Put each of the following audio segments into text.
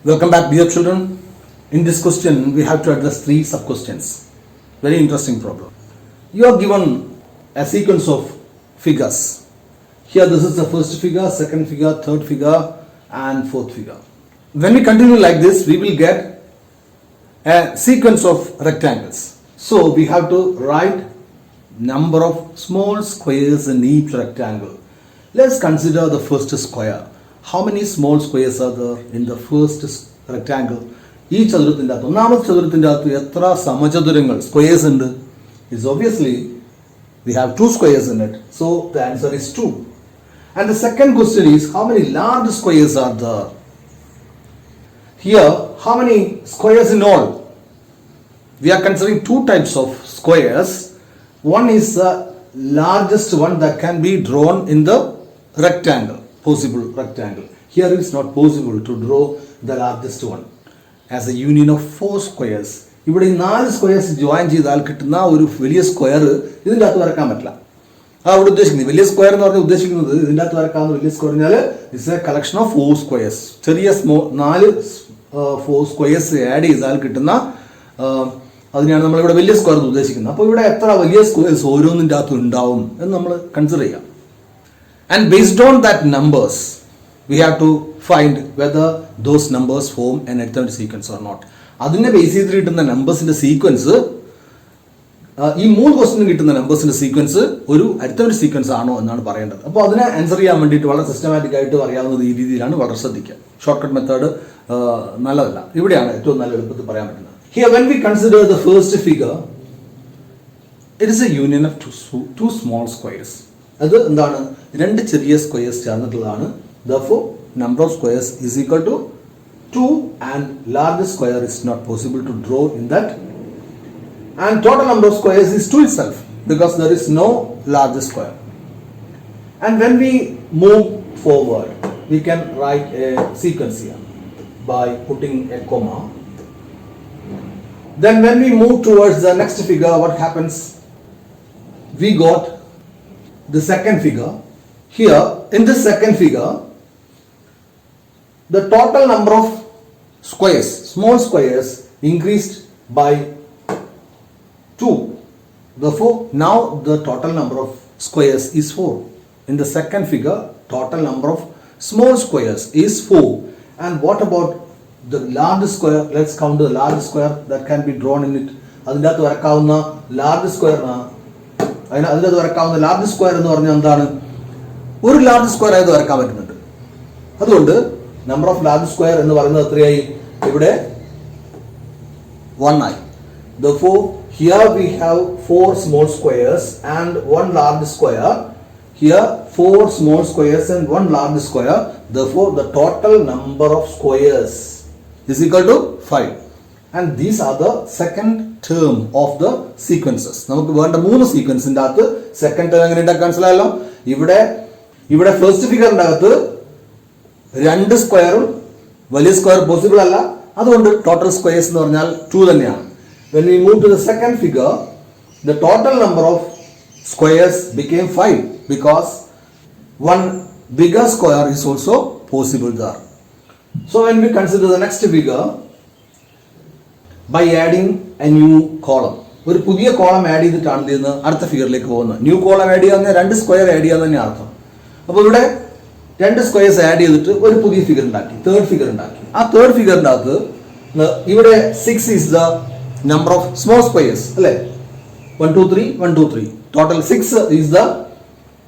Welcome back, dear children. In this question, we have to address 3 sub-questions. Very interesting problem. You are given a sequence of figures. Here, this is the first figure, second figure, third figure, and fourth figure. When we continue like this, we will get a sequence of rectangles. So, we have to write number of small squares in each rectangle. Let's consider the first square. How many small squares are there in the first rectangle? ഈ ചതുരത്തിൻ്റെ അകത്ത് ഒന്നാമത്തെ ചതുരത്തിൻ്റെ അകത്ത് എത്ര സമചതുരങ്ങൾ squares ഉണ്ട്? Is obviously we have 2 squares in it. So the answer is 2. And the second question is, how many large squares are there? Here, how many squares in all? We are considering 2 types of squares. One is the largest one that can be drawn in the rectangle, possible rectangle. Here it is not possible to draw the largest one as a union of 4 squares. ഇവിടെ ഈ 4 squares join ചെയ്താൽ കിട്ടുന്ന ഒരു വലിയ square ഇതിൻ്റെ അകത്ത് വരക്കാൻ പറ്റില്ല. അവിടെ ഉദ്ദേശിക്കുന്നത് വലിയ സ്ക്വയർ എന്ന് പറഞ്ഞാൽ ഉദ്ദേശിക്കുന്നത് ഇതിൻ്റെ അകത്ത് വരക്കാവുന്ന വലിയ സ്ക്വയർ പറഞ്ഞാൽ it's A collection of 4 squares. ചെറിയ 4 സ്ക്വയേഴ്സ് ആഡ് ചെയ്താൽ കിട്ടുന്ന അതിനെയാണ് നമ്മളിവിടെ വലിയ സ്ക്വയർ എന്ന് ഉദ്ദേശിക്കുന്നത്. അപ്പോൾ ഇവിടെ എത്ര വലിയ സ്ക്വയേഴ്സ് ഓരോന്നിൻ്റെ അകത്ത് ഉണ്ടാവും എന്ന് നമ്മൾ കൺസിഡർ ചെയ്യാം. And based on that numbers, we have to find whether those numbers form an arithmetic sequence or not. അതിനെ ബേസ് ചെയ്ത് കിട്ടുന്ന നമ്പേഴ്സിന്റെ സീക്വൻസ് ഈ 3 ക്വസ്റ്റ്യൻ കിട്ടുന്ന നമ്പേഴ്സിന്റെ സീക്വൻസ് ഒരു arithmetic സീക്വൻസ് ആണോ എന്നാണ് പറയേണ്ടത്. അപ്പോൾ അതിനെ ആൻസർ ചെയ്യാൻ വേണ്ടിയിട്ട് വളരെ സിസ്റ്റമാറ്റിക് ആയിട്ട് അറിയാവുന്ന ഈ രീതിയിലാണ് വളരെ ശ്രദ്ധിക്കുക. ഷോർട്ട് കട്ട് മെത്തേഡ് നല്ലതല്ല. ഇവിടെയാണ് ഏറ്റവും നല്ല എളുപ്പത്തിൽ പറയാൻ പറ്റുന്നത്. Here when we consider the first figure, it is a union of two small squares. അത് എന്താണ്? 2 ചെറിയ squares ചേർന്നിട്ടുള്ളതാണ്. Therefore, number of squares is equal to 2 and largest square is not possible to draw in that. And total number of squares is 2 itself because there is no largest square. And when we move forward, we can write a sequence here by putting a comma. Then when we move towards the next figure, what happens? We got the second figure. Here in this second figure, the total number of squares, small squares, increased by 2. Therefore, now the total number of squares is 4. In the second figure, total number of small squares is 4. And what about the large square? Let's count the large square that can be drawn in it. അതിൻ്റെ അകത്ത് വരക്കാവുന്ന large square അതിൻ്റെ വരക്കാവുന്ന large square എന്ന് പറഞ്ഞാൽ എന്താണ്? ഒരു large square ആയത് വരക്കാൻ പറ്റുന്നുണ്ട്. അതുകൊണ്ട് നമ്പർ ഓഫ് ലാർജ് സ്ക്വയർ എന്ന് പറയുന്നത് എത്രയായി? ഇവിടെ 1 ആയി. Therefore, here we have 4 small squares and 1 large square. Here 4 small squares and 1 large square. Therefore, the total number of squares is equal to 5. And these are the second term of the sequences. നമുക്ക് വേണ്ട 3 സീക്വൻസിൻ്റെ അകത്ത് second term എങ്ങനെ ഉണ്ടാക്കാൻ മനസ്സിലായല്ലോ. ഇവിടെ first ഫിഗറിൻ്റെ അകത്ത് 2 സ്ക്വയറും വലിയ സ്ക്വയർ പോസിബിൾ അല്ല. അതുകൊണ്ട് ടോട്ടൽ സ്ക്വയേഴ്സ് എന്ന് പറഞ്ഞാൽ 2 തന്നെയാണ്. When we move to the second figure, the total number of squares became 5 because one bigger square is also possible there. So when we consider the next figure, by adding a new column, ഒരു പുതിയ column add ചെയ്തിട്ടാണ് ഇതിന്ന് അടുത്ത ഫിഗറിലേക്ക് പോകുന്നത്. New column add ചെയ്യാന്ന് 2 square add ചെയ്യാൻ തന്നെ അർത്ഥം. അപ്പോൾ ഇവിടെ 2 സ്ക്വയേഴ്സ് ആഡ് ചെയ്തിട്ട് ഒരു പുതിയ ഫിഗർ ഉണ്ടാക്കി, തേർഡ് ഫിഗർ ഉണ്ടാക്കി. ആ തേർഡ് ഫിഗറിൻ്റെ അകത്ത് ഇവിടെ 6 is the number of small squares അല്ലേ? 1 2 3 1 2 3 total 6 is the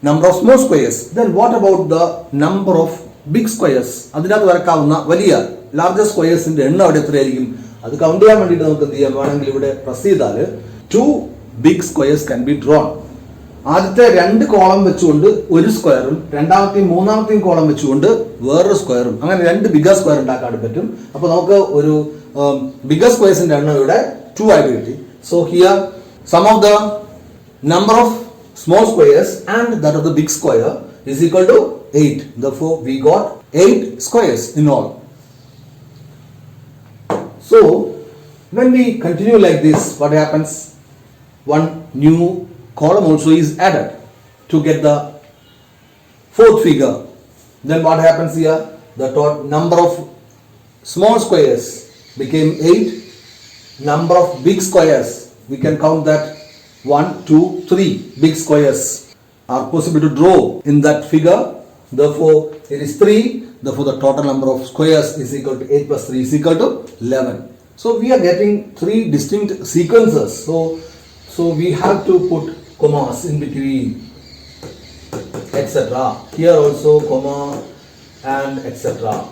number of small squares. Then what about the number of big squares? അതിനകത്ത് വരക്കാവുന്ന വലിയ ലാർജർ സ്ക്വയേഴ്സിന്റെ എണ്ണം അവിടെ എത്രയായിരിക്കും? അത് കൗണ്ട് ചെയ്യാൻ വേണ്ടിയിട്ട് നമുക്ക് എന്ത് ചെയ്യാം? വേണമെങ്കിൽ ഇവിടെ പ്രസ് ചെയ്താൽ 2 big squares can be drawn. ആദ്യത്തെ 2 കോളം വെച്ചുകൊണ്ട് ഒരു സ്ക്വയറും രണ്ടാമത്തെയും മൂന്നാമത്തെയും കോളം വെച്ചുകൊണ്ട് വേറൊരു സ്ക്വയറും, അങ്ങനെ 2 ബിഗർ സ്ക്വയർ ഉണ്ടാക്കാൻ പറ്റും. അപ്പോൾ നമുക്ക് ഒരു ബിഗർ സ്ക്വയേഴ്സിന്റെ എണ്ണം ഇവിടെ 2 ആയിട്ട് കിട്ടി. So here sum of the number of small squares and that of the big square is equal to 8. Therefore, we got 8 squares in all. So, when we continue like this, what happens? One new column also is added to get the fourth figure. Then what happens here? The total number of small squares became 8. Number of big squares, we can count that 1, 2, 3 big squares are possible to draw in that figure. Therefore, it is 3. Therefore, the total number of squares is equal to 8 plus 3 is equal to 11. So, we are getting 3 distinct sequences. So we have to put commas in between, etc. Here also comma and etc.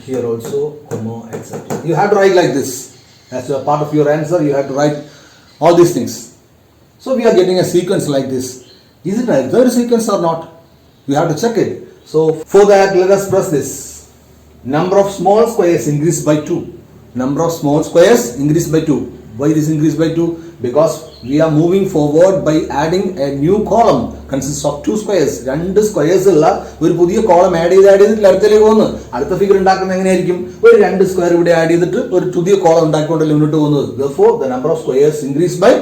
Here also comma, etc. You have to write like this. As a part of your answer, you have to write all these things. So we are getting a sequence like this. Is it a third sequence or not? We have to check it. So for that, let us press this. Number of small squares increased by 2. Number of small squares increased by 2. Why this increased by 2? Because we are moving forward by adding a new column consists of 2 squares. 2 squares ഉള്ള ഒരു പുതിയ column add ചെയ്തിട്ട് അടുത്തേക്ക് പോകുന്നു. അടുത്ത figure ഉണ്ടാക്കുന്നത് എങ്ങനെയായിരിക്കും? ഒരു 2 സ്ക്വയർ ഇവിടെ ആഡ് ചെയ്തിട്ട് ഒരു പുതിയ കോളം ഉണ്ടാക്കിക്കൊണ്ടല്ലേ മുന്നോട്ട് പോകുന്നത്. Therefore, the number of squares increased by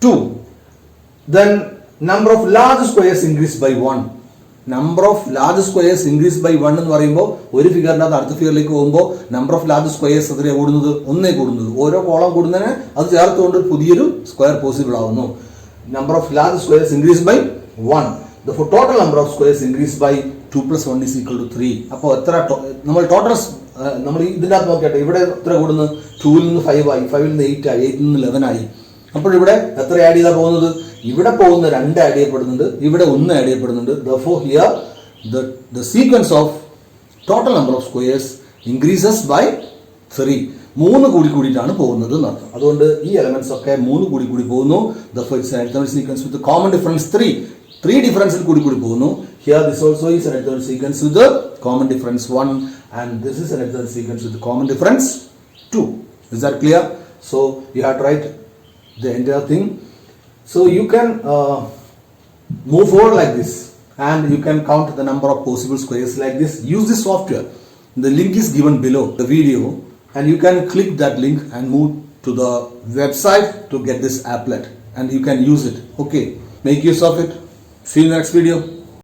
2. Then number of large squares increased by 1. Number of large squares increased by 1 എന്ന് പറയുമ്പോൾ ഒരു ഫിഗറിനകത്ത് അടുത്ത ഫിഗറിലേക്ക് പോകുമ്പോൾ നമ്പർ ഓഫ് ലാർജ് സ്ക്വയർസ് എത്രയാണ് കൂടുന്നത്? 1 കൂടുന്നത്. ഓരോ കോളം കൂടുന്നതിന് അത് ചേർത്തുകൊണ്ട് പുതിയൊരു സ്ക്വയർ പോസിബിൾ ആവുന്നു. Number of large squares increased by 1. The total number of squares increased by 2 plus 1 is equal to 3. അപ്പോൾ എത്ര നമ്മൾ ടോട്ടൽ നമ്മൾ ഇതിനകത്ത് നോക്കിയാട്ടെ, ഇവിടെ എത്ര കൂടുന്നു? 2ൽ നിന്ന് 5 ആയി, 5ൽ നിന്ന് 8 ആയി, 8ൽ നിന്ന് 11 ആയി. അപ്പോൾ ഇവിടെ എത്ര ആഡ് ചെയ്താൽ പോകുന്നത്? ഇവിടെ പോകുന്ന 2 ആഡ് ചെയ്യപ്പെടുന്നുണ്ട്, ഇവിടെ 1 ആഡ് ചെയ്യപ്പെടുന്നുണ്ട്. Therefore, here the sequence of total number of squares increases by 3. 3 കൂടിയിട്ടാണ് പോകുന്നത് എന്നർത്ഥം. അതുകൊണ്ട് ഈ എലമെന്റ്സ് ഒക്കെ 3 കൂടി പോകുന്നു. Therefore, it's an arithmetic sequence with the common difference 3. 3 ഡിഫറൻസിൽ കൂടി പോകുന്നു. Here this also is an arithmetic sequence with the common difference 1, and this is an arithmetic sequence with the common difference 2. Is that clear? So you have to write the entire thing. So you can move forward like this, and you can count the number of possible squares like this. Use this software. The link is given below the video, and you can click that link and move to the website to get this applet, and you can use it. Okay, make use of it. See you in the next video.